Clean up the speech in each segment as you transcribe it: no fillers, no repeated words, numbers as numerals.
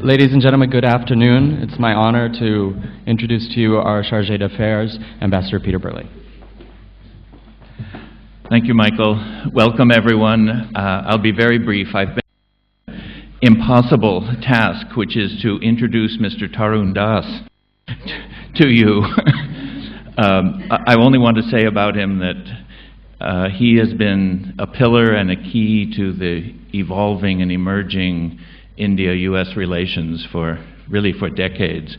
Ladies and gentlemen, good afternoon. It's my honor to introduce to you our Chargé d'Affaires, Ambassador Peter Burley. Thank you, Michael. Welcome, everyone. I'll be very brief. I've been impossible task, which is to introduce Mr. Tarun Das to you. I only want to say about him that he has been a pillar and a key to the evolving and emerging India-U.S. relations for decades.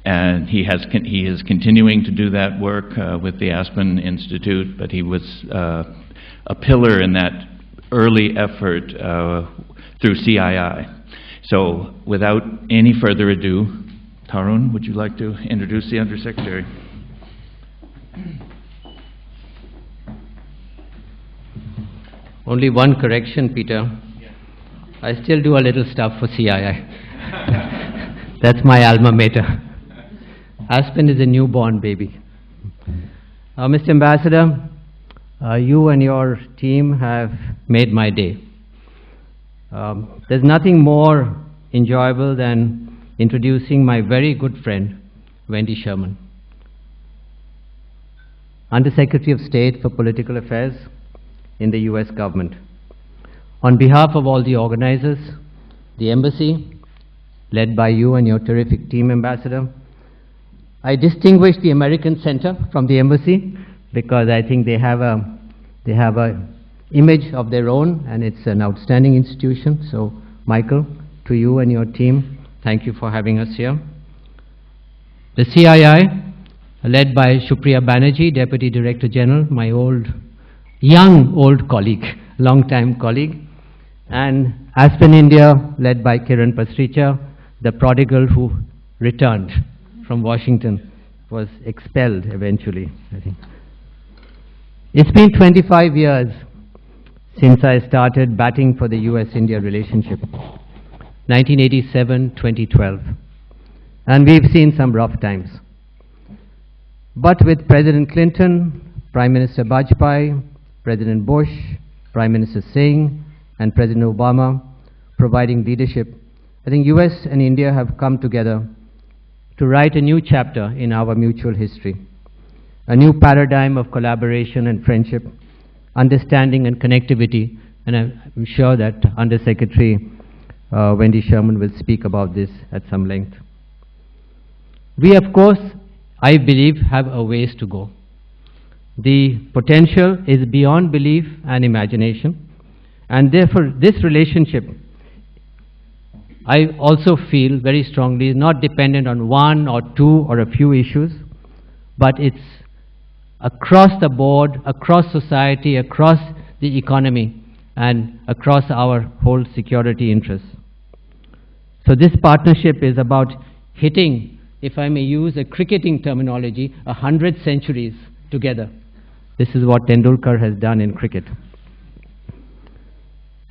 And he is continuing to do that work with the Aspen Institute, but he was a pillar in that early effort through CII. So without any further ado, Tarun, would you like to introduce the Undersecretary? Only one correction, Peter. I still do a little stuff for CII. That's my alma mater. Aspen is a newborn baby. Mr. Ambassador, you and your team have made my day. There's nothing more enjoyable than introducing my very good friend, Wendy Sherman, Undersecretary of State for Political Affairs in the U.S. government. On behalf of all the organizers, the embassy, led by you and your terrific team, Ambassador, I distinguish the American Center from the embassy because I think they have a image of their own, and it's an outstanding institution. So, Michael, to you and your team, thank you for having us here. The CII, led by Supriya Banerjee, Deputy Director General, my young old colleague, long-time colleague, and Aspen India, led by Kiran Pasricha, the prodigal who returned from Washington, was expelled eventually, I think. It's been 25 years since I started batting for the US-India relationship, 1987-2012. And we've seen some rough times. But with President Clinton, Prime Minister Vajpayee, President Bush, Prime Minister Singh, and President Obama providing leadership, I think US and India have come together to write a new chapter in our mutual history, a new paradigm of collaboration and friendship, understanding and connectivity, and I'm sure that Undersecretary Wendy Sherman will speak about this at some length. We, of course, I believe, have a ways to go. The potential is beyond belief and imagination, and therefore this relationship, I also feel very strongly, is not dependent on one or two or a few issues, but it's across the board, across society, across the economy, and across our whole security interests. So this partnership is about hitting, if I may use a cricketing terminology, 100 centuries together. This is what Tendulkar has done in cricket.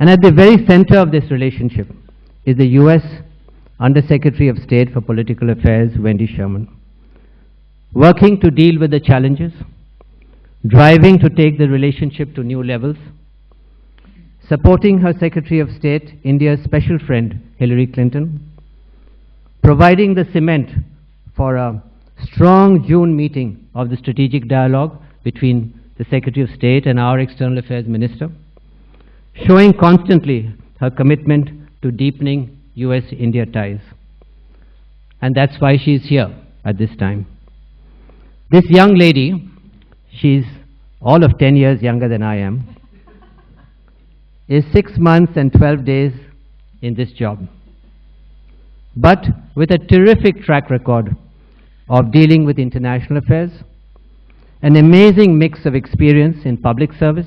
And at the very center of this relationship is the US Undersecretary of State for Political Affairs, Wendy Sherman, working to deal with the challenges, driving to take the relationship to new levels, supporting her Secretary of State, India's special friend, Hillary Clinton, providing the cement for a strong June meeting of the strategic dialogue between the Secretary of State and our External Affairs Minister, showing constantly her commitment to deepening US-India ties. And that's why she's here at this time. This young lady, she's all of 10 years younger than I am, is 6 months and 12 days in this job, but with a terrific track record of dealing with international affairs, an amazing mix of experience in public service,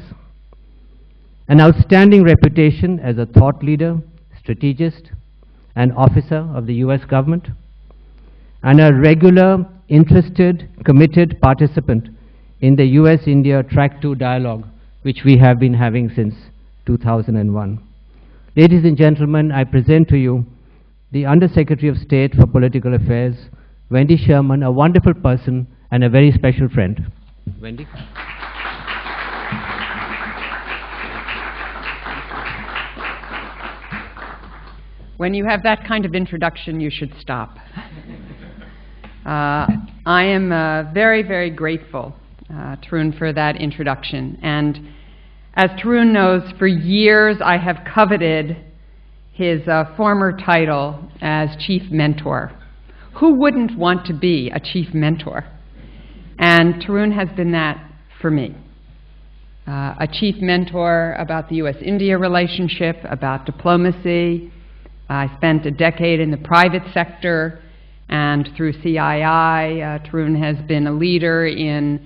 an outstanding reputation as a thought leader, strategist, and officer of the US government, and a regular, interested, committed participant in the US-India Track 2 dialogue, which we have been having since 2001. Ladies and gentlemen, I present to you the Undersecretary of State for Political Affairs, Wendy Sherman, a wonderful person and a very special friend. Wendy? When you have that kind of introduction, you should stop. I am very, very grateful, Tarun, for that introduction. And as Tarun knows, for years I have coveted his former title as Chief Mentor. Who wouldn't want to be a Chief Mentor? And Tarun has been that for me. A Chief Mentor about the U.S.-India relationship, about diplomacy. I spent a decade in the private sector, and through CII, Tarun has been a leader in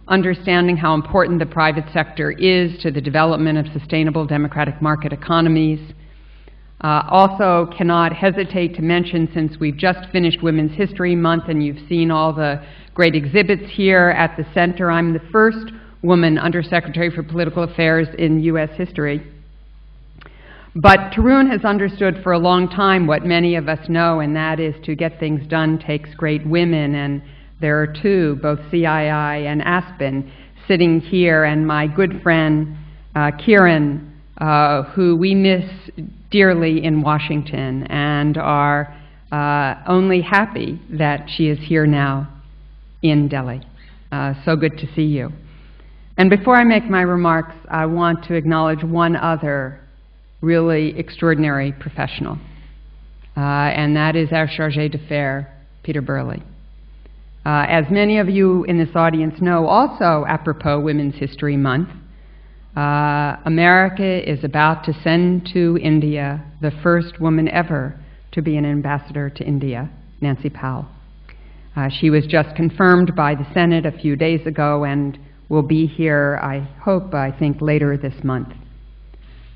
understanding how important the private sector is to the development of sustainable democratic market economies. Also cannot hesitate to mention, since we've just finished Women's History Month and you've seen all the great exhibits here at the center, I'm the first woman Undersecretary for Political Affairs in U.S. history. But Tarun has understood for a long time what many of us know, and that is to get things done takes great women, and there are two, both CII and Aspen, sitting here, and my good friend Kiran, who we miss dearly in Washington and are only happy that she is here now in Delhi. So good to see you. And before I make my remarks, I want to acknowledge one other really extraordinary professional, and that is our Chargé d'Affaires, Peter Burley. As many of you in this audience know, also apropos Women's History Month, America is about to send to India the first woman ever to be an ambassador to India, Nancy Powell. She was just confirmed by the Senate a few days ago and will be here, I think, later this month.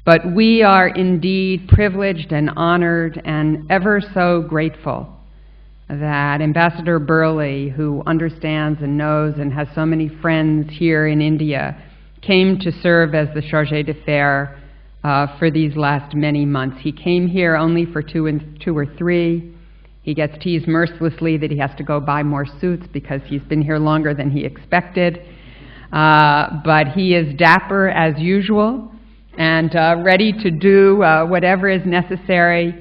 But we are indeed privileged and honored and ever so grateful that Ambassador Burley, who understands and knows and has so many friends here in India, came to serve as the Chargé d'Affaires for these last many months. He came here only for two or three. He gets teased mercilessly that he has to go buy more suits because he's been here longer than he expected. But he is dapper as usual and ready to do whatever is necessary.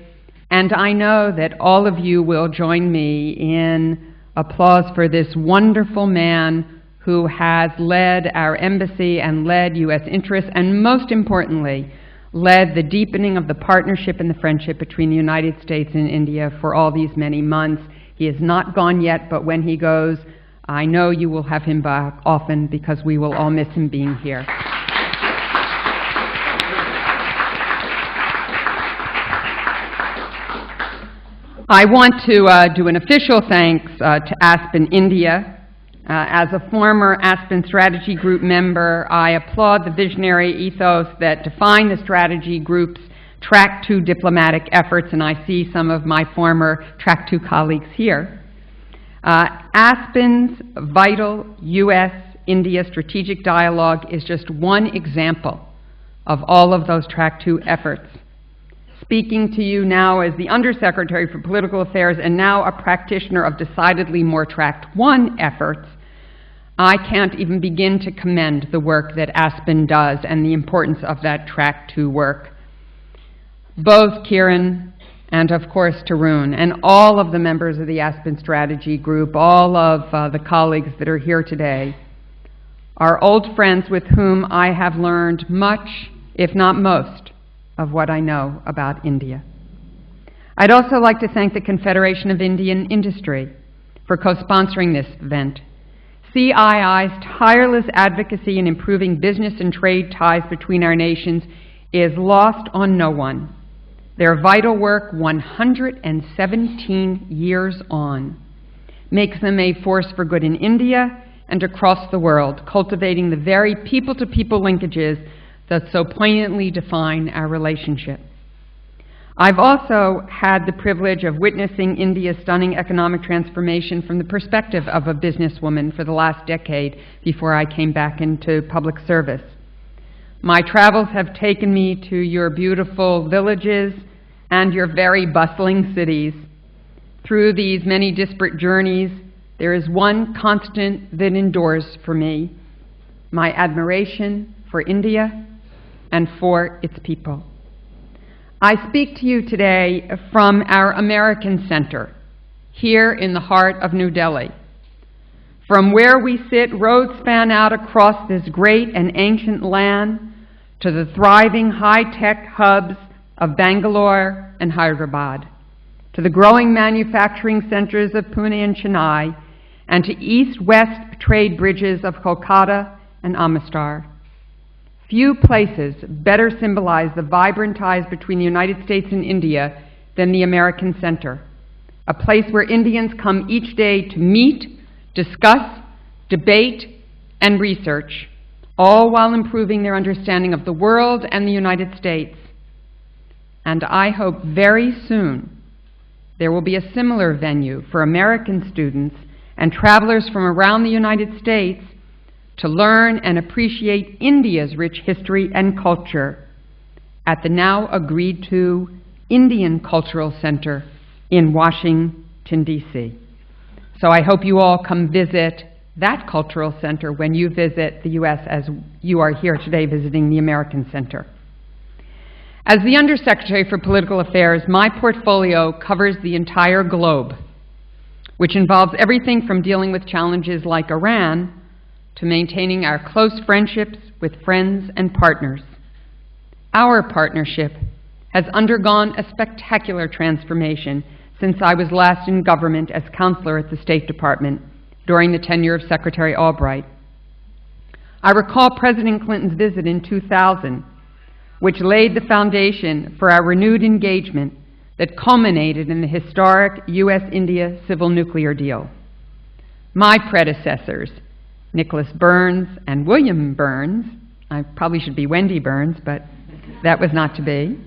And I know that all of you will join me in applause for this wonderful man who has led our embassy and led U.S. interests, and most importantly, led the deepening of the partnership and the friendship between the United States and India for all these many months. He is not gone yet, but when he goes, I know you will have him back often because we will all miss him being here. I want to do an official thanks to Aspen, India. As a former Aspen Strategy Group member, I applaud the visionary ethos that define the strategy group's Track 2 diplomatic efforts, and I see some of my former Track 2 colleagues here. Aspen's vital U.S.-India strategic dialogue is just one example of all of those Track 2 efforts. Speaking to you now as the Undersecretary for Political Affairs and now a practitioner of decidedly more Track 1 efforts, I can't even begin to commend the work that Aspen does and the importance of that Track 2 work. Both Kiran and, of course, Tarun, and all of the members of the Aspen Strategy Group, all of the colleagues that are here today, are old friends with whom I have learned much, if not most, of what I know about India. I'd also like to thank the Confederation of Indian Industry for co-sponsoring this event. CII's tireless advocacy in improving business and trade ties between our nations is lost on no one. Their vital work, 117 years on, makes them a force for good in India and across the world, cultivating the very people-to-people linkages that so poignantly define our relationship. I've also had the privilege of witnessing India's stunning economic transformation from the perspective of a businesswoman for the last decade before I came back into public service. My travels have taken me to your beautiful villages and your very bustling cities. Through these many disparate journeys, there is one constant that endures for me: my admiration for India and for its people. I speak to you today from our American Center, here in the heart of New Delhi. From where we sit, roads span out across this great and ancient land to the thriving high-tech hubs of Bangalore and Hyderabad, to the growing manufacturing centers of Pune and Chennai, and to east-west trade bridges of Kolkata and Amritsar. Few places better symbolize the vibrant ties between the United States and India than the American Center, a place where Indians come each day to meet, discuss, debate, and research, all while improving their understanding of the world and the United States. And I hope very soon there will be a similar venue for American students and travelers from around the United States to learn and appreciate India's rich history and culture at the now agreed to Indian Cultural Center in Washington, D.C. So I hope you all come visit that cultural center when you visit the U.S. as you are here today visiting the American Center. As the Undersecretary for Political Affairs, my portfolio covers the entire globe, which involves everything from dealing with challenges like Iran to maintaining our close friendships with friends and partners. Our partnership has undergone a spectacular transformation since I was last in government as counselor at the State Department during the tenure of Secretary Albright. I recall President Clinton's visit in 2000, which laid the foundation for our renewed engagement that culminated in the historic U.S.-India civil nuclear deal. My predecessors, Nicholas Burns and William Burns, I probably should be Wendy Burns, but that was not to be,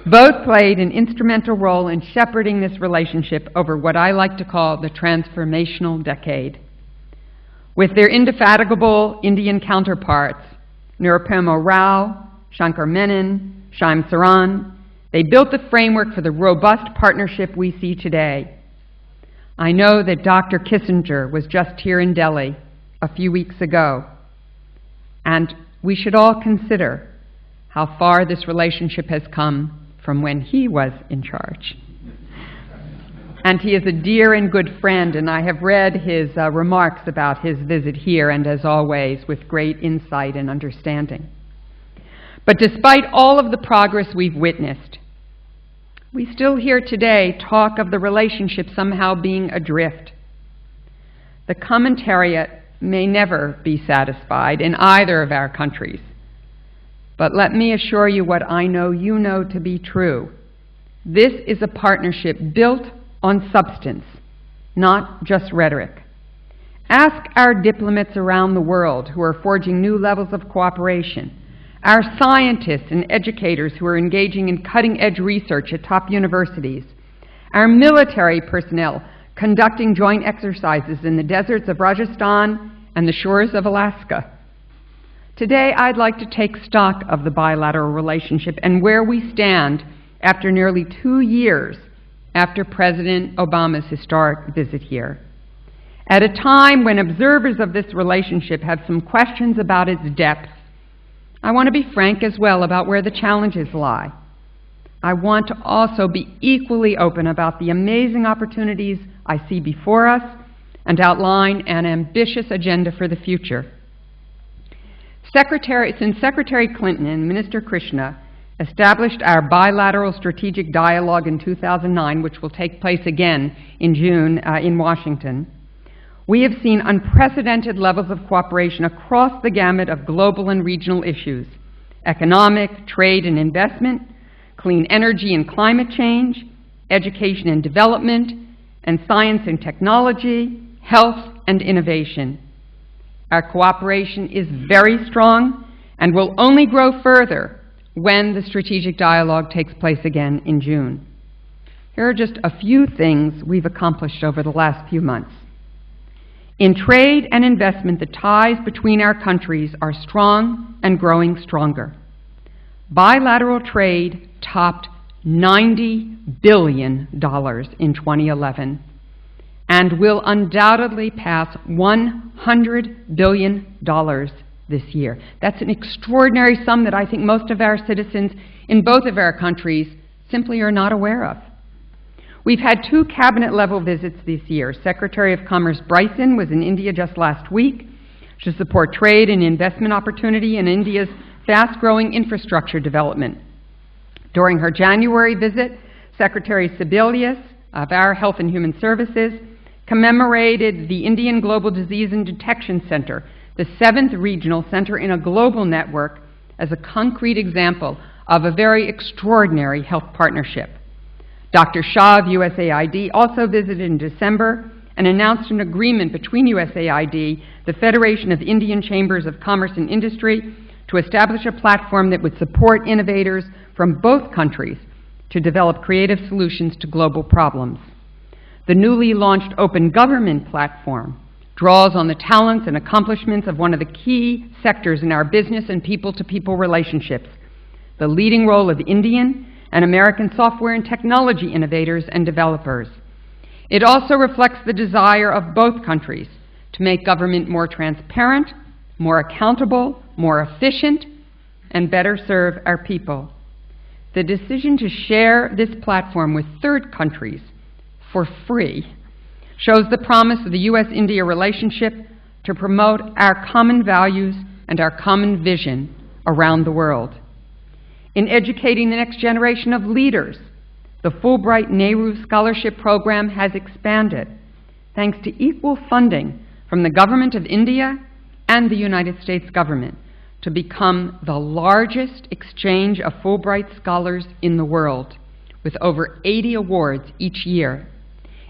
both played an instrumental role in shepherding this relationship over what I like to call the transformational decade. With their indefatigable Indian counterparts, Nirupama Rao, Shankar Menon, Shyam Saran, they built the framework for the robust partnership we see today. I know that Dr. Kissinger was just here in Delhi a few weeks ago, and we should all consider how far this relationship has come from when he was in charge. And he is a dear and good friend, and I have read his remarks about his visit here, and as always, with great insight and understanding. But despite all of the progress we've witnessed, we still hear today talk of the relationship somehow being adrift. The commentariat may never be satisfied in either of our countries. But let me assure you what I know you know to be true. This is a partnership built on substance, not just rhetoric. Ask our diplomats around the world who are forging new levels of cooperation, our scientists and educators who are engaging in cutting-edge research at top universities, our military personnel conducting joint exercises in the deserts of Rajasthan and the shores of Alaska. Today, I'd like to take stock of the bilateral relationship and where we stand after nearly 2 years after President Obama's historic visit here. At a time when observers of this relationship have some questions about its depth, I want to be frank as well about where the challenges lie. I want to also be equally open about the amazing opportunities I see before us and outline an ambitious agenda for the future. Since Secretary Clinton and Minister Krishna established our bilateral strategic dialogue in 2009, which will take place again in June in Washington, we have seen unprecedented levels of cooperation across the gamut of global and regional issues: economic, trade and investment, clean energy and climate change, education and development, and science and technology, health and innovation. Our cooperation is very strong and will only grow further when the strategic dialogue takes place again in June. Here are just a few things we've accomplished over the last few months. In trade and investment, the ties between our countries are strong and growing stronger. Bilateral trade topped $90 billion in 2011 and will undoubtedly pass $100 billion this year. That's an extraordinary sum that I think most of our citizens in both of our countries simply are not aware of. We've had 2 cabinet-level visits this year. Secretary of Commerce Bryson was in India just last week to support trade and investment opportunity in India's fast-growing infrastructure development. During her January visit, Secretary Sebelius of our Health and Human Services commemorated the Indian Global Disease and Detection Center, the 7th regional center in a global network, as a concrete example of a very extraordinary health partnership. Dr. Shah of USAID also visited in December and announced an agreement between USAID, the Federation of Indian Chambers of Commerce and Industry, to establish a platform that would support innovators from both countries to develop creative solutions to global problems. The newly launched Open Government platform draws on the talents and accomplishments of one of the key sectors in our business and people-to-people relationships, the leading role of Indian and American software and technology innovators and developers. It also reflects the desire of both countries to make government more transparent, more accountable, more efficient, and better serve our people. The decision to share this platform with third countries for free shows the promise of the U.S.-India relationship to promote our common values and our common vision around the world. In educating the next generation of leaders, the Fulbright Nehru Scholarship Program has expanded, thanks to equal funding from the government of India and the United States government, to become the largest exchange of Fulbright scholars in the world, with over 80 awards each year.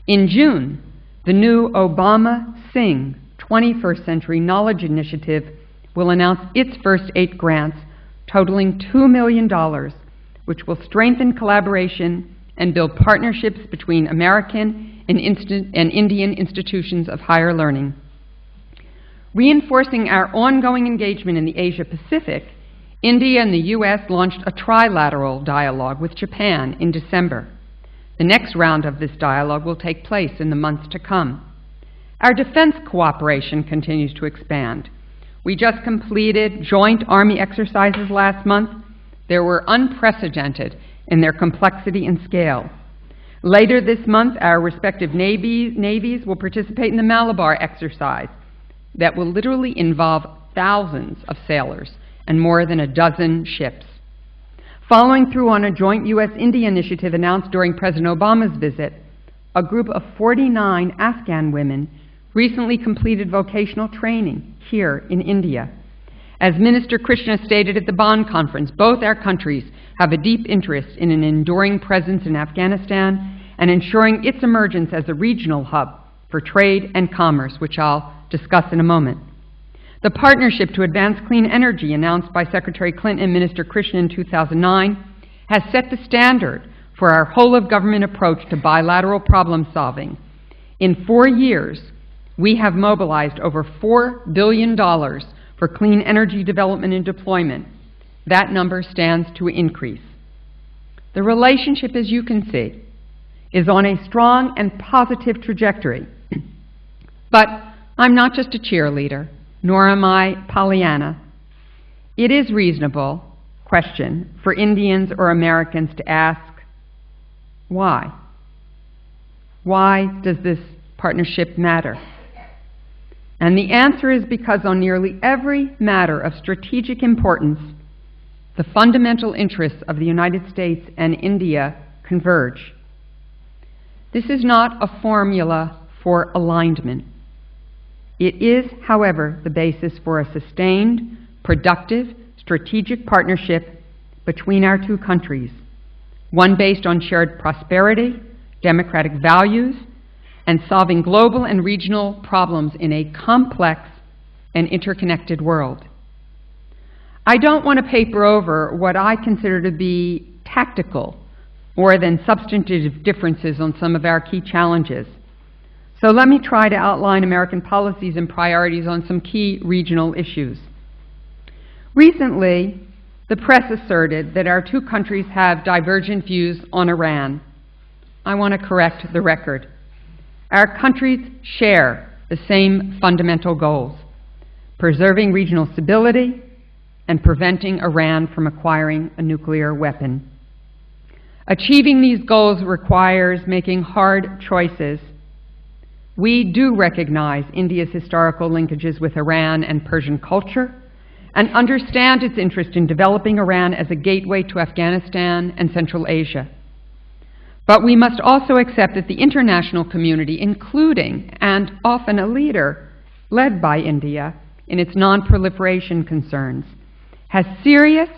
In June, the new Obama-Singh 21st Century Knowledge Initiative will announce its first 8 grants, totaling $2 million, which will strengthen collaboration and build partnerships between American and Indian institutions of higher learning. Reinforcing our ongoing engagement in the Asia-Pacific, India and the U.S. launched a trilateral dialogue with Japan in December. The next round of this dialogue will take place in the months to come. Our defense cooperation continues to expand. We just completed joint Army exercises last month. They were unprecedented in their complexity and scale. Later this month, our respective navies will participate in the Malabar exercise that will literally involve thousands of sailors and more than a dozen ships. Following through on a joint U.S.-India initiative announced during President Obama's visit, a group of 49 Afghan women recently completed vocational training here in India. As Minister Krishna stated at the Bonn conference, both our countries have a deep interest in an enduring presence in Afghanistan and ensuring its emergence as a regional hub for trade and commerce, which I'll discuss in a moment. The partnership to advance clean energy announced by Secretary Clinton and Minister Krishna in 2009 has set the standard for our whole-of-government approach to bilateral problem solving. In 4 years, we have mobilized over $4 billion for clean energy development and deployment. That number stands to increase. The relationship, as you can see, is on a strong and positive trajectory. But I'm not just a cheerleader, nor am I Pollyanna. It is reasonable question for Indians or Americans to ask, why? Why does this partnership matter? And the answer is because on nearly every matter of strategic importance, the fundamental interests of the United States and India converge. This is not a formula for alignment. It is, however, the basis for a sustained, productive, strategic partnership between our two countries, one based on shared prosperity, democratic values, and solving global and regional problems in a complex and interconnected world. I don't want to paper over what I consider to be tactical more than substantive differences on some of our key challenges. So let me try to outline American policies and priorities on some key regional issues. Recently, the press asserted that our two countries have divergent views on Iran. I want to correct the record. Our countries share the same fundamental goals. preserving regional stability, and preventing Iran from acquiring a nuclear weapon. Achieving these goals requires making hard choices. We do recognize India's historical linkages with Iran and Persian culture, and understand its interest in developing Iran as a gateway to Afghanistan and Central Asia. But we must also accept that the international community, including and often a leader led by India in its non-proliferation concerns, has serious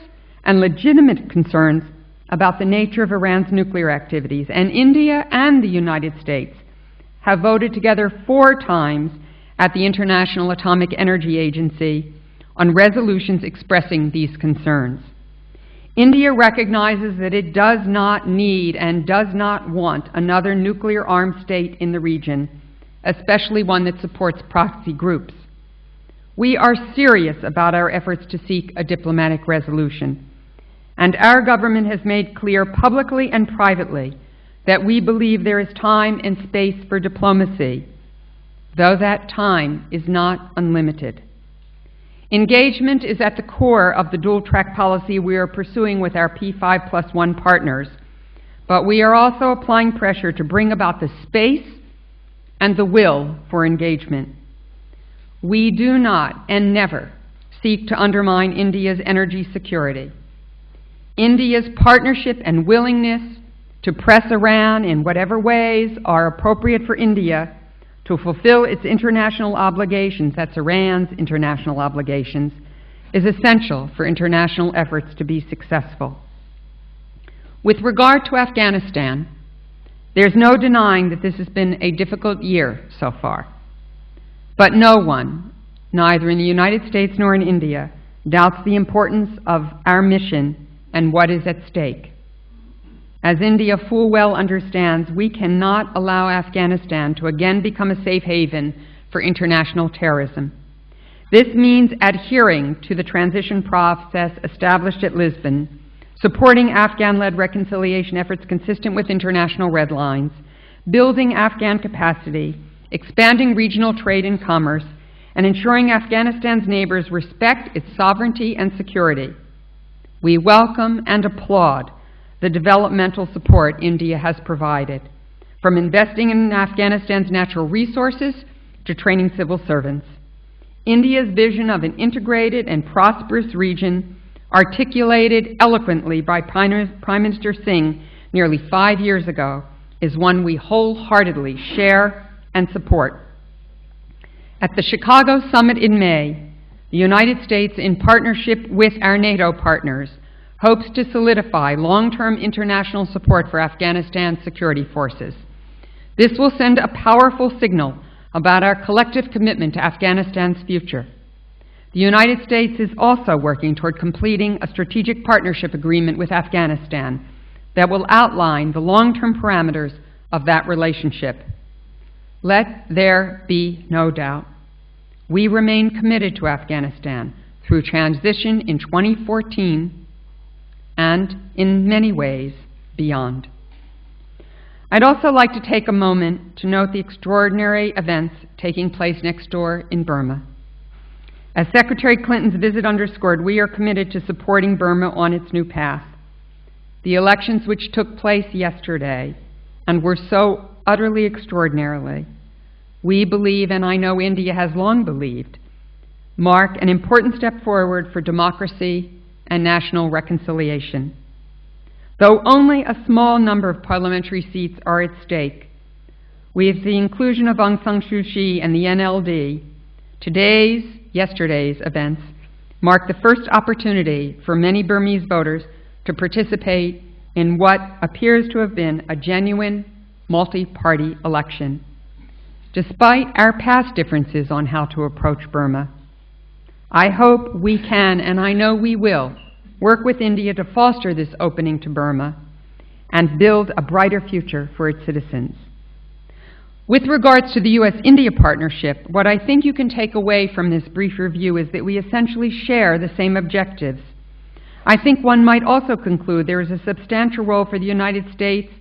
and legitimate concerns about the nature of Iran's nuclear activities, and India and the United States have voted together 4 times at the International Atomic Energy Agency on resolutions expressing these concerns. India recognizes that it does not need and does not want another nuclear-armed state in the region, especially one that supports proxy groups. We are serious about our efforts to seek a diplomatic resolution, and our government has made clear publicly and privately that we believe there is time and space for diplomacy, though that time is not unlimited. Engagement is at the core of the dual-track policy we are pursuing with our P5+1 partners, but we are also applying pressure to bring about the space and the will for engagement. We do not and never seek to undermine India's energy security. India's partnership and willingness to press Iran in whatever ways are appropriate for India to fulfill its international obligations, that's Iran's international obligations, is essential for international efforts to be successful. With regard to Afghanistan, there's no denying that this has been a difficult year so far. But no one, neither in the United States nor in India, doubts the importance of our mission and what is at stake. As India full well understands, we cannot allow Afghanistan to again become a safe haven for international terrorism. This means adhering to the transition process established at Lisbon, supporting Afghan-led reconciliation efforts consistent with international red lines, building Afghan capacity, expanding regional trade and commerce, and ensuring Afghanistan's neighbors respect its sovereignty and security. We welcome and applaud the developmental support India has provided, from investing in Afghanistan's natural resources to training civil servants. India's vision of an integrated and prosperous region, articulated eloquently by Prime Minister Singh nearly 5 years ago, is one we wholeheartedly share and support. At the Chicago summit in May, the United States, in partnership with our NATO partners, hopes to solidify long-term international support for Afghanistan's security forces. This will send a powerful signal about our collective commitment to Afghanistan's future. The United States is also working toward completing a strategic partnership agreement with Afghanistan that will outline the long-term parameters of that relationship. Let there be no doubt. We remain committed to Afghanistan through transition in 2014 and, in many ways, beyond. I'd also like to take a moment to note the extraordinary events taking place next door in Burma. As Secretary Clinton's visit underscored, we are committed to supporting Burma on its new path. The elections which took place yesterday and were so utterly extraordinarily, we believe, and I know India has long believed, mark an important step forward for democracy and national reconciliation. Though only a small number of parliamentary seats are at stake, with the inclusion of Aung San Suu Kyi and the NLD, yesterday's events mark the first opportunity for many Burmese voters to participate in what appears to have been a genuine multi-party election. Despite our past differences on how to approach Burma, I hope we can, and I know we will, work with India to foster this opening to Burma and build a brighter future for its citizens. With regards to the U.S.-India partnership, what I think you can take away from this brief review is that we essentially share the same objectives. I think one might also conclude there is a substantial role for the United States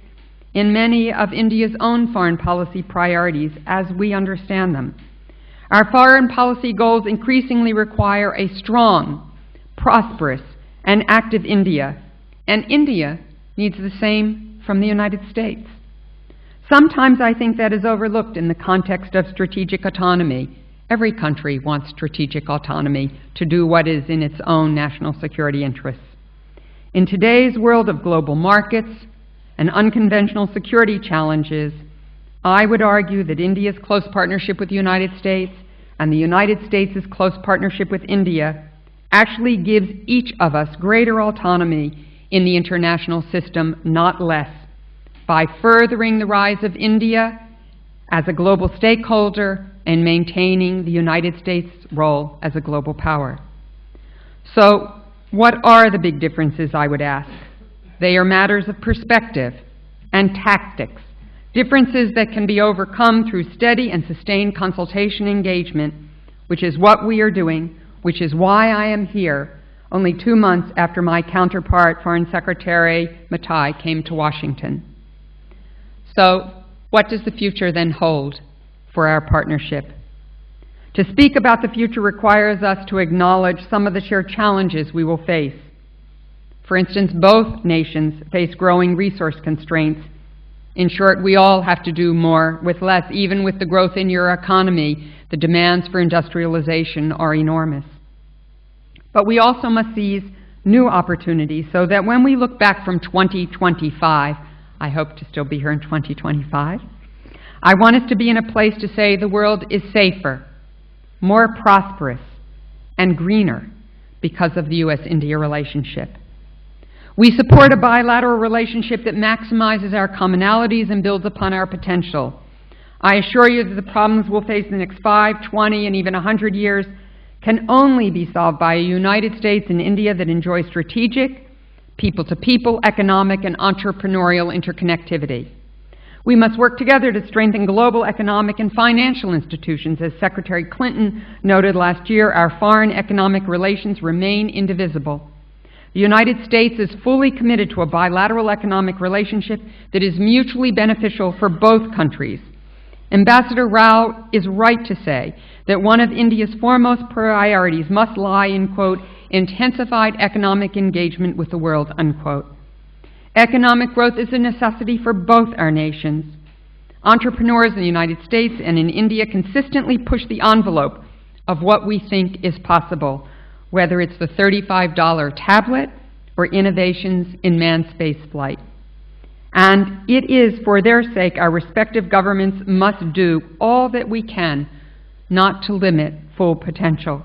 in many of India's own foreign policy priorities as we understand them. Our foreign policy goals increasingly require a strong, prosperous, and active India, and India needs the same from the United States. Sometimes I think that is overlooked in the context of strategic autonomy. Every country wants strategic autonomy to do what is in its own national security interests. In today's world of global markets and unconventional security challenges, I would argue that India's close partnership with the United States and the United States' close partnership with India actually gives each of us greater autonomy in the international system, not less, by furthering the rise of India as a global stakeholder and maintaining the United States' role as a global power. So, what are the big differences, I would ask? They are matters of perspective and tactics, differences that can be overcome through steady and sustained consultation engagement, which is what we are doing, which is why I am here only 2 months after my counterpart, Foreign Secretary Matai, came to Washington. So, what does the future then hold for our partnership? To speak about the future requires us to acknowledge some of the shared challenges we will face. For instance, both nations face growing resource constraints. In short, we all have to do more with less. Even with the growth in your economy, the demands for industrialization are enormous. But we also must seize new opportunities so that when we look back from 2025, I hope to still be here in 2025, I want us to be in a place to say the world is safer, more prosperous, and greener because of the U.S.-India relationship. We support a bilateral relationship that maximizes our commonalities and builds upon our potential. I assure you that the problems we'll face in the next 5, 20, and even 100 years can only be solved by a United States and India that enjoy strategic, people-to-people, economic, and entrepreneurial interconnectivity. We must work together to strengthen global economic and financial institutions. As Secretary Clinton noted last year, our foreign economic relations remain indivisible. The United States is fully committed to a bilateral economic relationship that is mutually beneficial for both countries. Ambassador Rao is right to say that one of India's foremost priorities must lie in, quote, intensified economic engagement with the world, unquote. Economic growth is a necessity for both our nations. Entrepreneurs in the United States and in India consistently push the envelope of what we think is possible, whether it's the $35 tablet or innovations in manned spaceflight. And it is for their sake our respective governments must do all that we can not to limit full potential.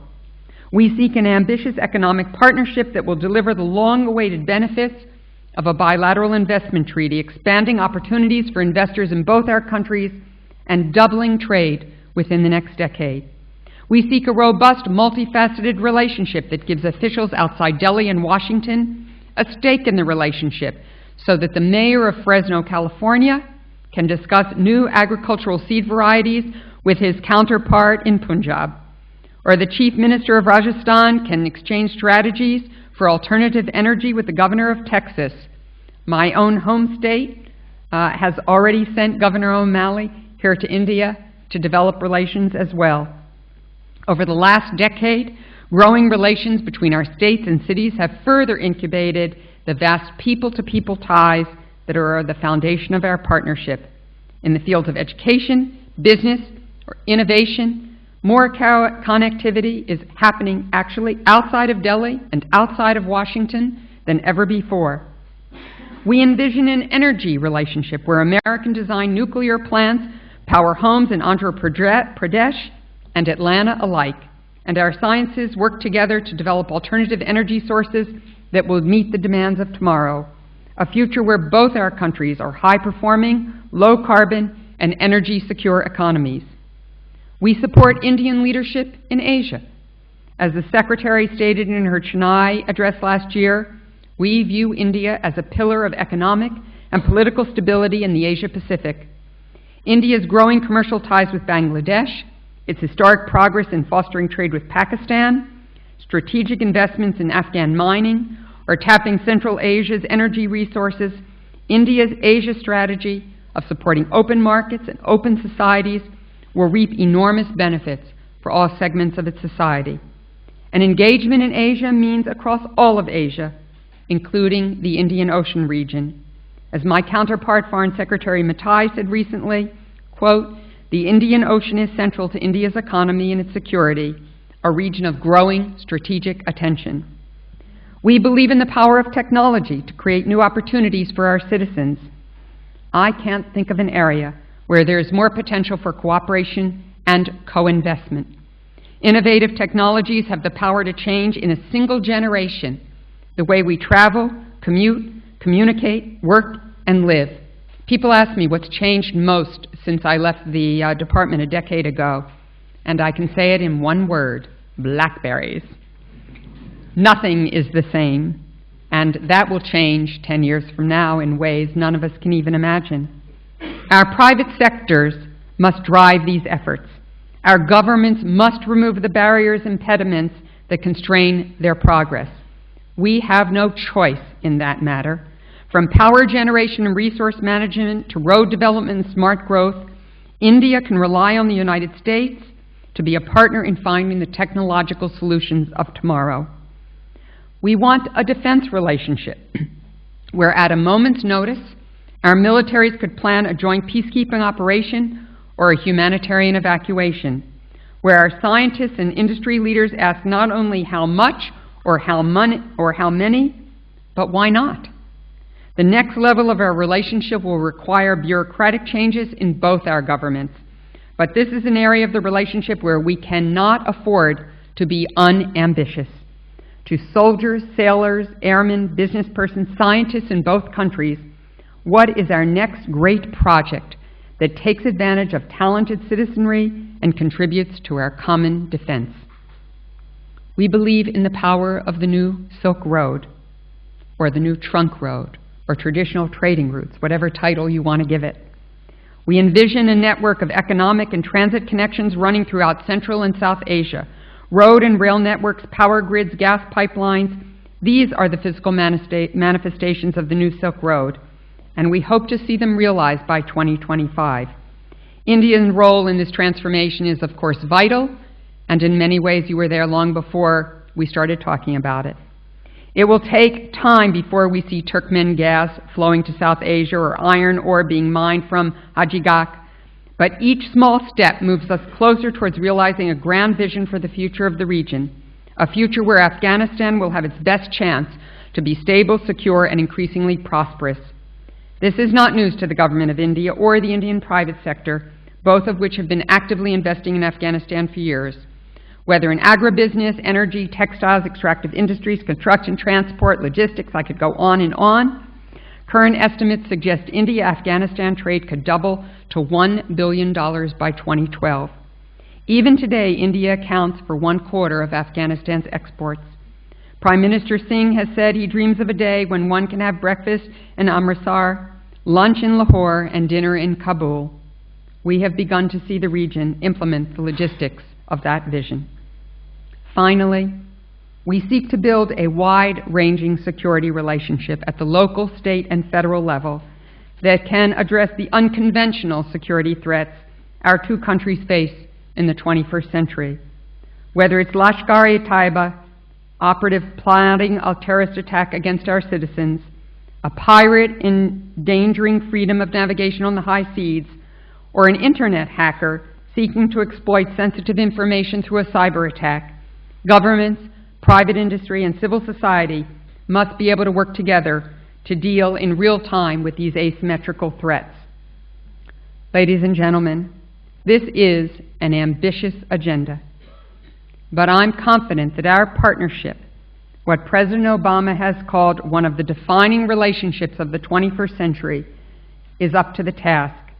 We seek an ambitious economic partnership that will deliver the long-awaited benefits of a bilateral investment treaty, expanding opportunities for investors in both our countries and doubling trade within the next decade. We seek a robust, multifaceted relationship that gives officials outside Delhi and Washington a stake in the relationship so that the mayor of Fresno, California, can discuss new agricultural seed varieties with his counterpart in Punjab, or the chief minister of Rajasthan can exchange strategies for alternative energy with the governor of Texas. My own home state has already sent Governor O'Malley here to India to develop relations as well. Over the last decade, growing relations between our states and cities have further incubated the vast people-to-people ties that are the foundation of our partnership. In the fields of education, business, or innovation, more connectivity is happening actually outside of Delhi and outside of Washington than ever before. We envision an energy relationship where American-designed nuclear plants power homes in Andhra Pradesh and Atlanta alike, and our sciences work together to develop alternative energy sources that will meet the demands of tomorrow, a future where both our countries are high-performing, low-carbon, and energy-secure economies. We support Indian leadership in Asia. As the Secretary stated in her Chennai address last year, we view India as a pillar of economic and political stability in the Asia-Pacific. India's growing commercial ties with Bangladesh, its historic progress in fostering trade with Pakistan, strategic investments in Afghan mining, or tapping Central Asia's energy resources, India's Asia strategy of supporting open markets and open societies will reap enormous benefits for all segments of its society. And engagement in Asia means across all of Asia, including the Indian Ocean region. As my counterpart, Foreign Secretary Matai, said recently, quote, "The Indian Ocean is central to India's economy and its security, a region of growing strategic attention." We believe in the power of technology to create new opportunities for our citizens. I can't think of an area where there is more potential for cooperation and co-investment. Innovative technologies have the power to change in a single generation the way we travel, commute, communicate, work, and live. People ask me what's changed most since I left the department a decade ago, and I can say it in one word: BlackBerries. Nothing is the same, and that will change 10 years from now in ways none of us can even imagine. Our private sectors must drive these efforts. Our governments must remove the barriers and impediments that constrain their progress. We have no choice in that matter. From power generation and resource management to road development and smart growth, India can rely on the United States to be a partner in finding the technological solutions of tomorrow. We want a defense relationship where, at a moment's notice, our militaries could plan a joint peacekeeping operation or a humanitarian evacuation, where our scientists and industry leaders ask not only how much or how many, but why not? The next level of our relationship will require bureaucratic changes in both our governments, but this is an area of the relationship where we cannot afford to be unambitious. To soldiers, sailors, airmen, business persons, scientists in both countries, what is our next great project that takes advantage of talented citizenry and contributes to our common defense? We believe in the power of the new Silk Road, or the new Trunk Road, or traditional trading routes, whatever title you want to give it. We envision a network of economic and transit connections running throughout Central and South Asia. Road and rail networks, power grids, gas pipelines, these are the physical manifestations of the new Silk Road, and we hope to see them realized by 2025. India's role in this transformation is, of course, vital, and in many ways you were there long before we started talking about it. It will take time before we see Turkmen gas flowing to South Asia or iron ore being mined from Hajigak, but each small step moves us closer towards realizing a grand vision for the future of the region, a future where Afghanistan will have its best chance to be stable, secure, and increasingly prosperous. This is not news to the government of India or the Indian private sector, both of which have been actively investing in Afghanistan for years. Whether in agribusiness, energy, textiles, extractive industries, construction, transport, logistics, I could go on and on. Current estimates suggest India-Afghanistan trade could double to $1 billion by 2012. Even today, India accounts for 1/4 of Afghanistan's exports. Prime Minister Singh has said he dreams of a day when one can have breakfast in Amritsar, lunch in Lahore, and dinner in Kabul. We have begun to see the region implement the logistics of that vision. Finally, we seek to build a wide-ranging security relationship at the local, state, and federal level that can address the unconventional security threats our two countries face in the 21st century. Whether it's Lashkar-e-Taiba, operative plotting a terrorist attack against our citizens, a pirate endangering freedom of navigation on the high seas, or an internet hacker seeking to exploit sensitive information through a cyber attack, governments, private industry, and civil society must be able to work together to deal in real time with these asymmetrical threats. Ladies and gentlemen, this is an ambitious agenda, but I'm confident that our partnership, what President Obama has called one of the defining relationships of the 21st century, is up to the task.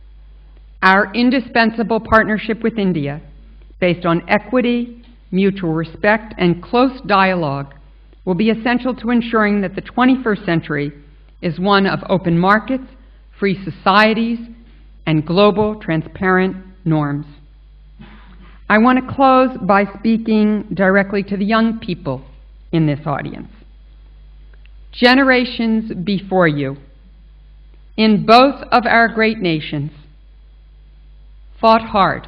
Our indispensable partnership with India, based on equity, mutual respect, and close dialogue, will be essential to ensuring that the 21st century is one of open markets, free societies, and global transparent norms. I want to close by speaking directly to the young people in this audience. Generations before you, in both of our great nations, fought hard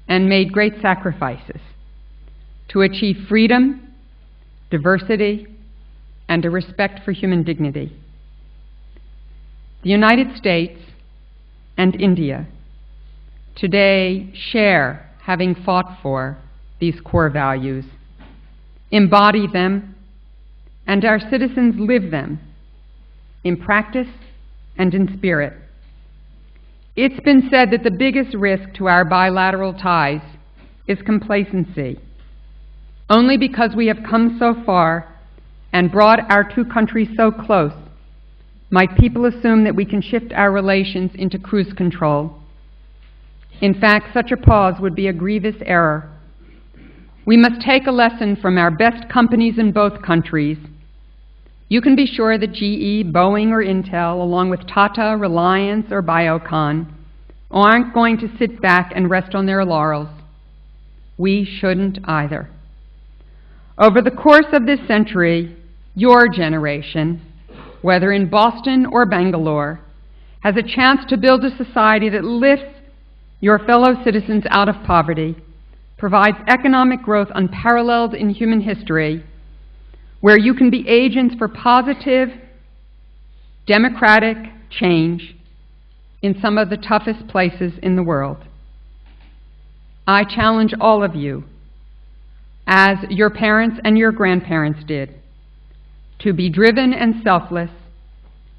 and made great sacrifices to achieve freedom, diversity, and a respect for human dignity. The United States and India today share having fought for these core values, embody them, and our citizens live them in practice and in spirit. It's been said that the biggest risk to our bilateral ties is complacency. Only because we have come so far and brought our two countries so close might people assume that we can shift our relations into cruise control. In fact, such a pause would be a grievous error. We must take a lesson from our best companies in both countries. You can be sure that GE, Boeing, or Intel, along with Tata, Reliance, or Biocon, aren't going to sit back and rest on their laurels. We shouldn't either. Over the course of this century, your generation, whether in Boston or Bangalore, has a chance to build a society that lifts your fellow citizens out of poverty, provides economic growth unparalleled in human history, where you can be agents for positive, democratic change in some of the toughest places in the world. I challenge all of you, as your parents and your grandparents did, to be driven and selfless,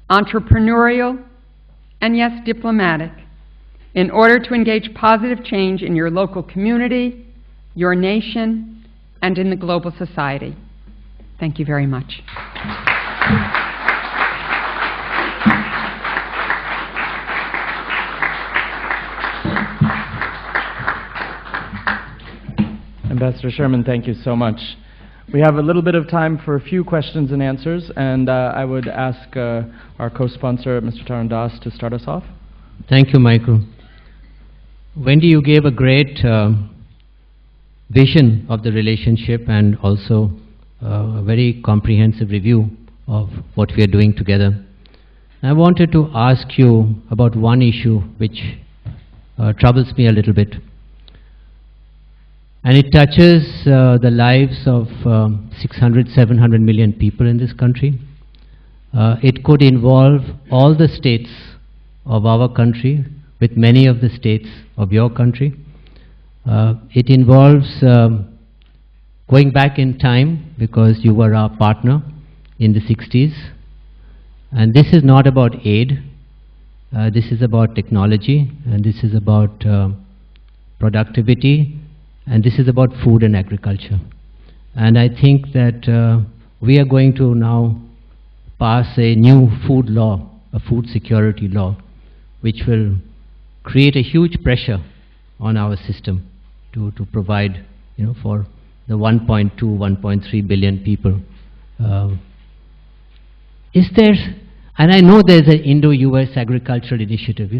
entrepreneurial, and yes, diplomatic, in order to engage positive change in your local community, your nation, and in the global society. Thank you very much. Ambassador Sherman, thank you so much. We have a little bit of time for a few questions and answers, and I would ask our co-sponsor, Mr. Tarun Das, to start us off. Thank you, Michael. Wendy, you gave a great vision of the relationship and also a very comprehensive review of what we are doing together. I wanted to ask you about one issue which troubles me a little bit. And it touches the lives of 600, 700 million people in this country. It could involve all the states of our country with many of the states of your country. It involves going back in time because you were our partner in the 60s. And this is not about aid. This is about technology, and this is about productivity, and this is about food and agriculture. And I think that we are going to now pass a new food law, a food security law, which will create a huge pressure on our system to provide, for the 1.2, 1.3 billion people. Is there, and I know there's an Indo-US agricultural initiative,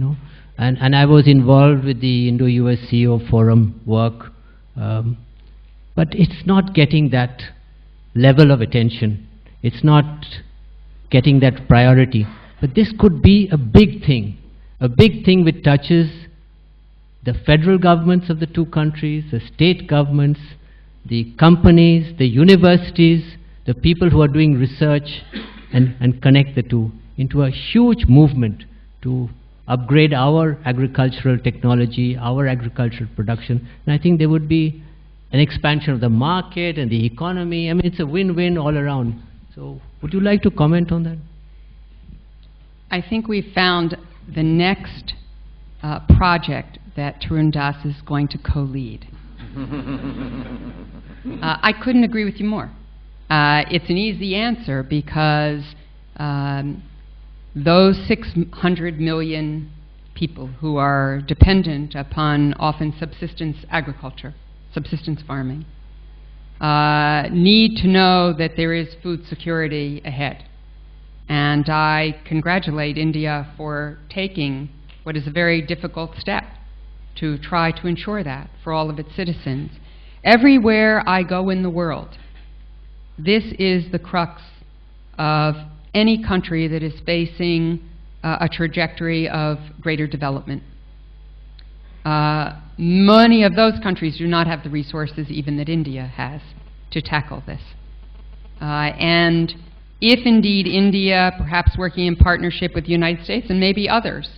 and I was involved with the Indo-US CEO Forum work, but it's not getting that level of attention. It's not getting that priority. But this could be a big thing which touches the federal governments of the two countries, the state governments, the companies, the universities, the people who are doing research, and connect the two into a huge movement to upgrade our agricultural technology, our agricultural production. And I think there would be an expansion of the market and the economy. I mean, it's a win-win all around. So would you like to comment on that? I think we've found the next project that Tarun Das is going to co-lead. I couldn't agree with you more. It's an easy answer because those 600 million people who are dependent upon often subsistence agriculture, subsistence farming, need to know that there is food security ahead. And I congratulate India for taking what is a very difficult step to try to ensure that for all of its citizens. Everywhere I go in the world, this is the crux of any country that is facing a trajectory of greater development. Many of those countries do not have the resources even that India has to tackle this. And if indeed India, perhaps working in partnership with the United States and maybe others,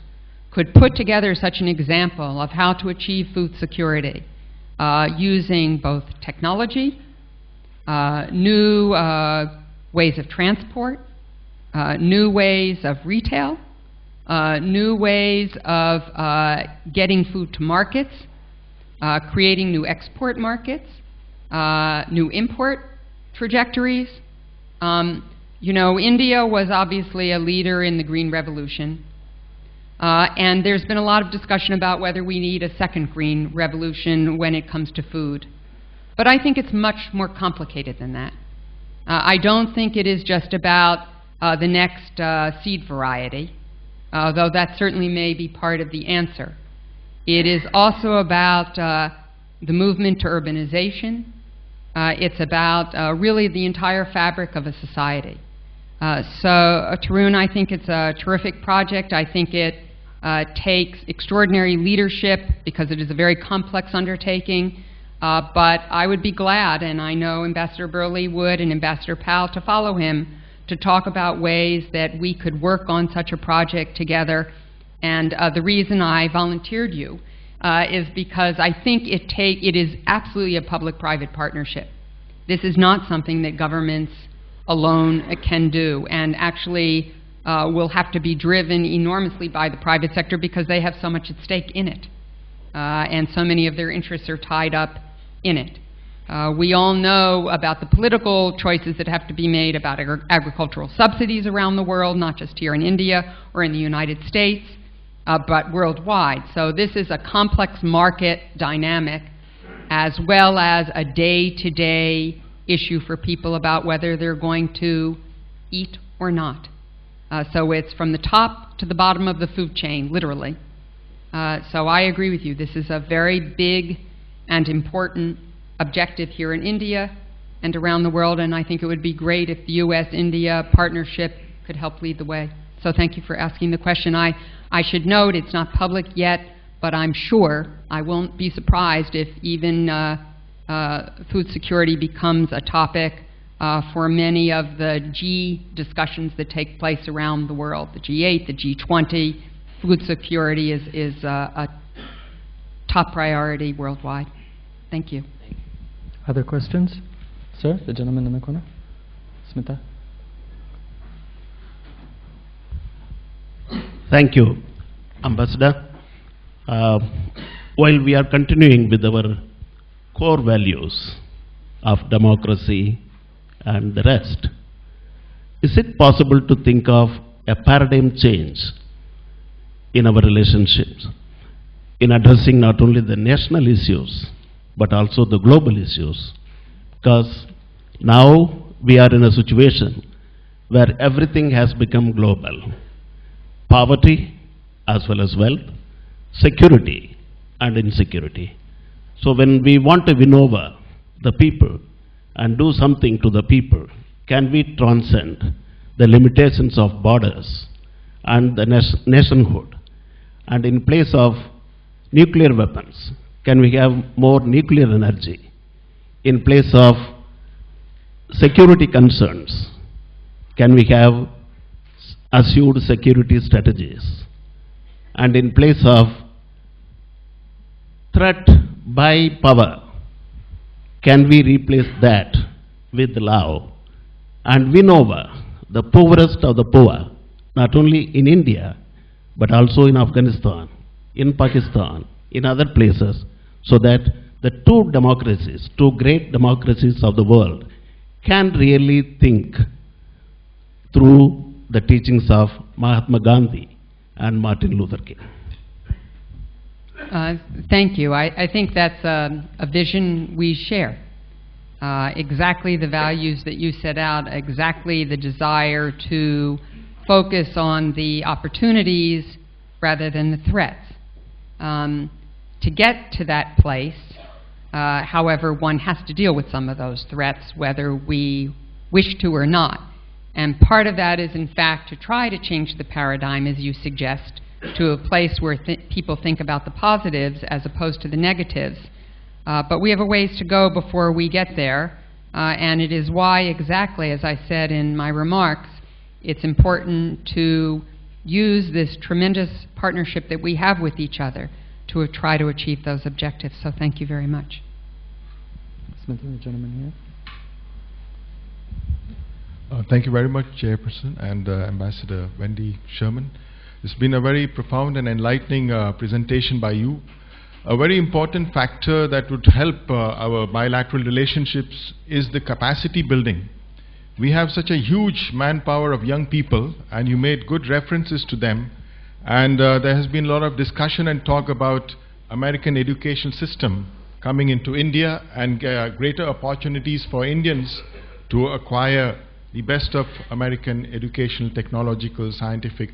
could put together such an example of how to achieve food security using both technology, new ways of transport, new ways of retail, new ways of getting food to markets, creating new export markets, new import trajectories. You know, India was obviously a leader in the Green Revolution, and there's been a lot of discussion about whether we need a second Green Revolution when it comes to food. But I think it's much more complicated than that. I don't think it is just about the next seed variety, though that certainly may be part of the answer. It is also about the movement to urbanization. It's about really the entire fabric of a society. Tarun, I think it's a terrific project. I think it takes extraordinary leadership because it is a very complex undertaking. But I would be glad, and I know Ambassador Burley would and Ambassador Powell to follow him, to talk about ways that we could work on such a project together. And the reason I volunteered you is because I think it is absolutely a public-private partnership. This is not something that governments alone can do, and actually will have to be driven enormously by the private sector because they have so much at stake in it. And so many of their interests are tied up in it. We all know about the political choices that have to be made about agricultural subsidies around the world, not just here in India or in the United States, but worldwide. So this is a complex market dynamic as well as a day-to-day issue for people about whether they're going to eat or not. So it's from the top to the bottom of the food chain, literally. So I agree with you. This is a very big and important objective here in India and around the world, and I think it would be great if the U.S.-India partnership could help lead the way. So thank you for asking the question. I should note it's not public yet, but I'm sure I won't be surprised if even food security becomes a topic for many of the G discussions that take place around the world, the G8, the G20. Food security is a top priority worldwide. Thank you. Other questions? Sir, the gentleman in the corner. Smita. Thank you, Ambassador. While we are continuing with our core values of democracy and the rest, is it possible to think of a paradigm change in our relationships in addressing not only the national issues but also the global issues? Because now we are in a situation where everything has become global. Poverty as well as wealth, security and insecurity. So when we want to win over the people and do something to the people, can we transcend the limitations of borders and the nationhood? And in place of nuclear weapons, can we have more nuclear energy? In place of security concerns, can we have assured security strategies? And in place of threat by power, can we replace that with love and win over the poorest of the poor, not only in India, but also in Afghanistan, in Pakistan, in other places, so that the two democracies, two great democracies of the world, can really think through the teachings of Mahatma Gandhi and Martin Luther King? Thank you. I think that's a vision we share. Exactly the values that you set out, exactly the desire to focus on the opportunities rather than the threats. To get to that place, however, one has to deal with some of those threats, whether we wish to or not. And part of that is, in fact, to try to change the paradigm, as you suggest, to a place where people think about the positives as opposed to the negatives. But we have a ways to go before we get there, and it is why, exactly as I said in my remarks, it's important to use this tremendous partnership that we have with each other to try to achieve those objectives. So thank you very much. The gentleman here. Thank you very much, Chairperson and Ambassador Wendy Sherman. It's been a very profound and enlightening presentation by you. A very important factor that would help our bilateral relationships is the capacity building. We have such a huge manpower of young people, and you made good references to them. And there has been a lot of discussion and talk about American education system coming into India and greater opportunities for Indians to acquire the best of American educational, technological, scientific.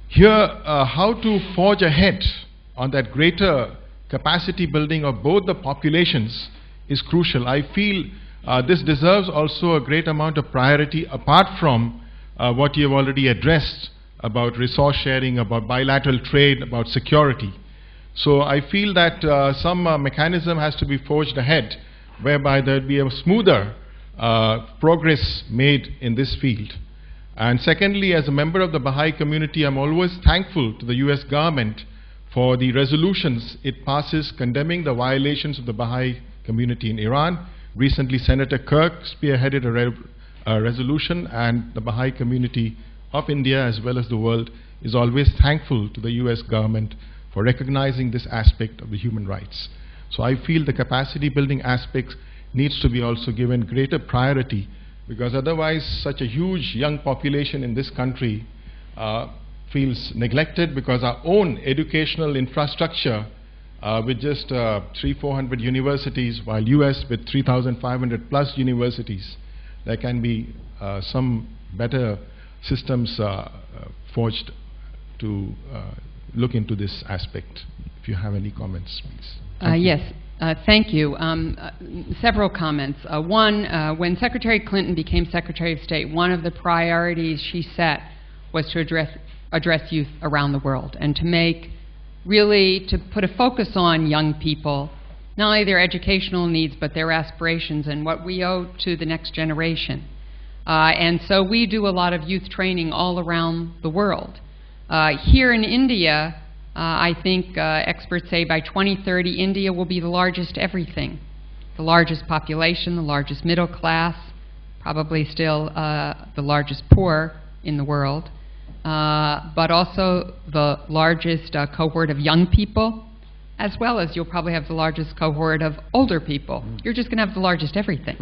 Here, how to forge ahead on that greater capacity building of both the populations is crucial. I feel this deserves also a great amount of priority apart from what you have already addressed about resource sharing, about bilateral trade, about security. So I feel that some mechanism has to be forged ahead whereby there will be a smoother progress made in this field. And secondly, as a member of the Baha'i community, I'm always thankful to the US government for the resolutions it passes condemning the violations of the Baha'i community in Iran. Recently, Senator Kirk spearheaded a resolution, and the Baha'i community of India as well as the world is always thankful to the US government for recognizing this aspect of the human rights. So I feel the capacity building aspect needs to be also given greater priority, because otherwise such a huge young population in this country feels neglected, because our own educational infrastructure with just 300-400 universities, while US with 3,500 plus universities, there can be some better systems forged to look into this aspect. If you have any comments, please. Yes, thank you. Several comments. One, when Secretary Clinton became Secretary of State, one of the priorities she set was to address youth around the world and to put a focus on young people, not only their educational needs, but their aspirations and what we owe to the next generation. And so we do a lot of youth training all around the world. Here in India, I think experts say by 2030, India will be the largest everything. The largest population, the largest middle class, probably still the largest poor in the world, but also the largest cohort of young people, as well as you'll probably have the largest cohort of older people. You're just going to have the largest everything.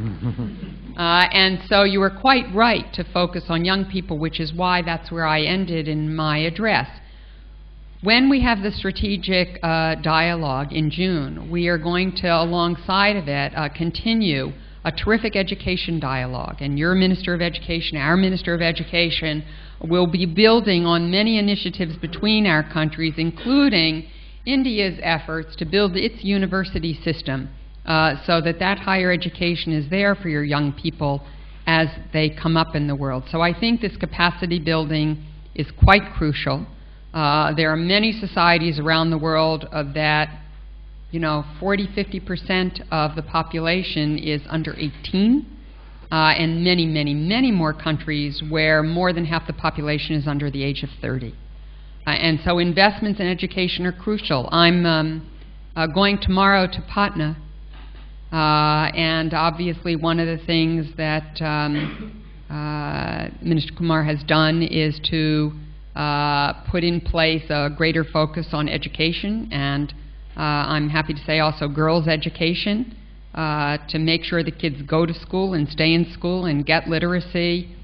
And so you were quite right to focus on young people, which is why that's where I ended in my address. When we have the strategic dialogue in June, we are going to, alongside of it, continue a terrific education dialogue. And your Minister of Education, our Minister of Education, will be building on many initiatives between our countries, including India's efforts to build its university system so that higher education is there for your young people as they come up in the world. So I think this capacity building is quite crucial. There are many societies around the world that, 40–50% of the population is under 18, and many, many, many more countries where more than half the population is under the age of 30. And so investments in education are crucial. I'm going tomorrow to Patna, and obviously one of the things that Minister Kumar has done is to put in place a greater focus on education, and I'm happy to say also girls' education, to make sure the kids go to school and stay in school and get literacy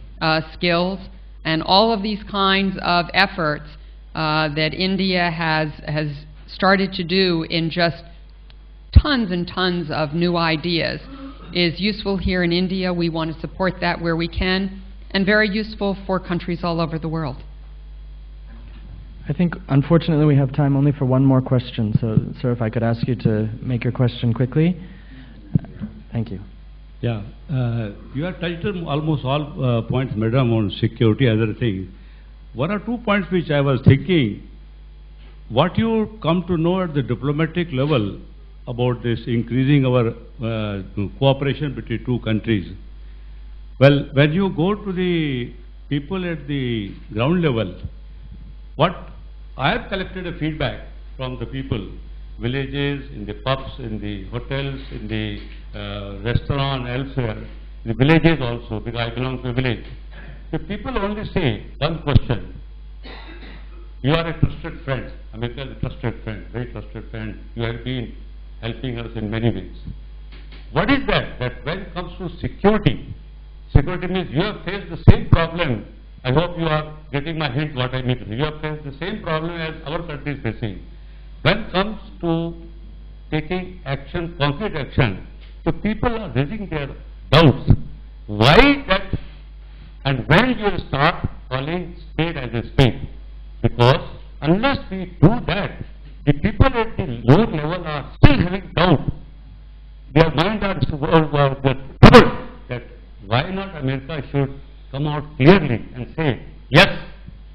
skills, and all of these kinds of efforts that India has started to do in just tons and tons of new ideas is useful here in India. We want to support that where we can, and very useful for countries all over the world. I think, unfortunately, we have time only for one more question. So, sir, if I could ask you to make your question quickly. Thank you. Yeah, you have touched on almost all points, madam, on security, other things. One or two points which I was thinking, what you come to know at the diplomatic level about this increasing our cooperation between two countries? Well, when you go to the people at the ground level, what I have collected a feedback from the people, villages, in the pubs, in the hotels, in the restaurant, elsewhere, the villages also, because I belong to a village. The people only say one question: you are a trusted friend. America is a trusted friend, very trusted friend. You have been helping us in many ways. What is that? That when it comes to security, security means you have faced the same problem. I hope you are getting my hint what I mean to say. You have faced the same problem as our country is facing. When it comes to taking action, concrete action, the people are raising their doubts. Why that? And when you will start calling spade as a spade? Because unless we do that, the people at the lower level are still having doubt. Their mind are troubled that why not America should come out clearly and say, yes,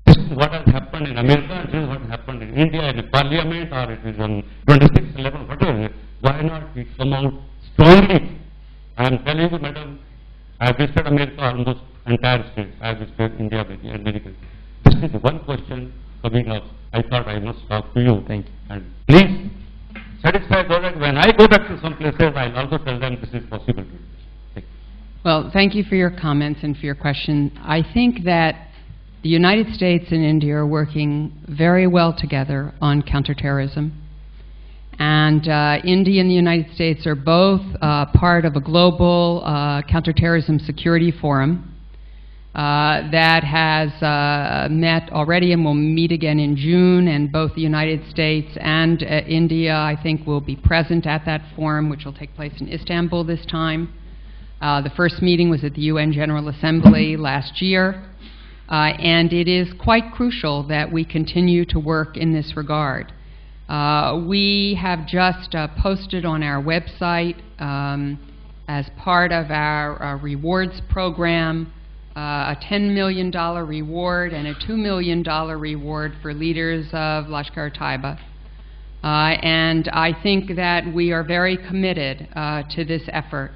this is what has happened in America, this is what happened in India, in the parliament, or it is on 26th level, whatever. Why not we come out strongly? I am telling you, madam, I have visited America almost entire state. I have visited India and many countries. This is one question coming up. I thought I must talk to you. Thank you. And please satisfy that when I go back to some places, I will also tell them this is possible to do. Thank you. Well, thank you for your comments and for your question. I think that the United States and India are working very well together on counterterrorism. And India and the United States are both part of a global counterterrorism security forum that has met already and will meet again in June, and both the United States and India, I think, will be present at that forum, which will take place in Istanbul this time. The first meeting was at the UN General Assembly last year, and it is quite crucial that we continue to work in this regard. We have just posted on our website as part of our rewards program a $10 million reward and a $2 million reward for leaders of Lashkar-e-Taiba. And I think that we are very committed to this effort,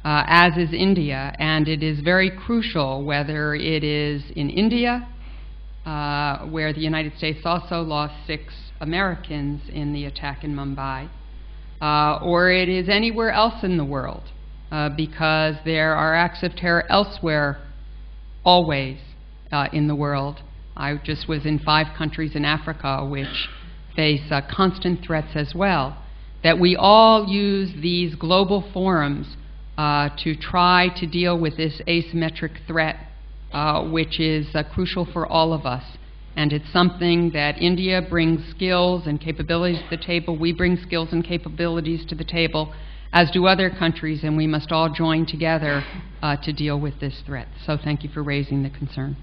as is India, and it is very crucial whether it is in India, where the United States also lost 6 Americans in the attack in Mumbai, or it is anywhere else in the world, because there are acts of terror elsewhere always in the world. I just was in 5 countries in Africa which face constant threats as well, that we all use these global forums to try to deal with this asymmetric threat, which is crucial for all of us. And it's something that India brings skills and capabilities to the table. We bring skills and capabilities to the table, as do other countries, and we must all join together to deal with this threat. So thank you for raising the concern.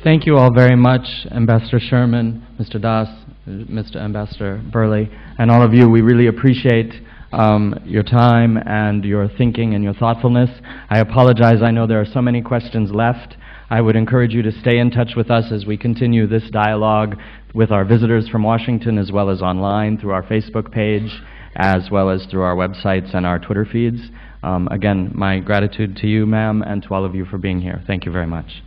Thank you all very much, Ambassador Sherman, Mr. Das, Mr. Ambassador Burley, and all of you. We really appreciate your time and your thinking and your thoughtfulness. I apologize, I know there are so many questions left. I would encourage you to stay in touch with us as we continue this dialogue with our visitors from Washington, as well as online through our Facebook page, as well as through our websites and our Twitter feeds. Again, my gratitude to you, ma'am, and to all of you for being here. Thank you very much.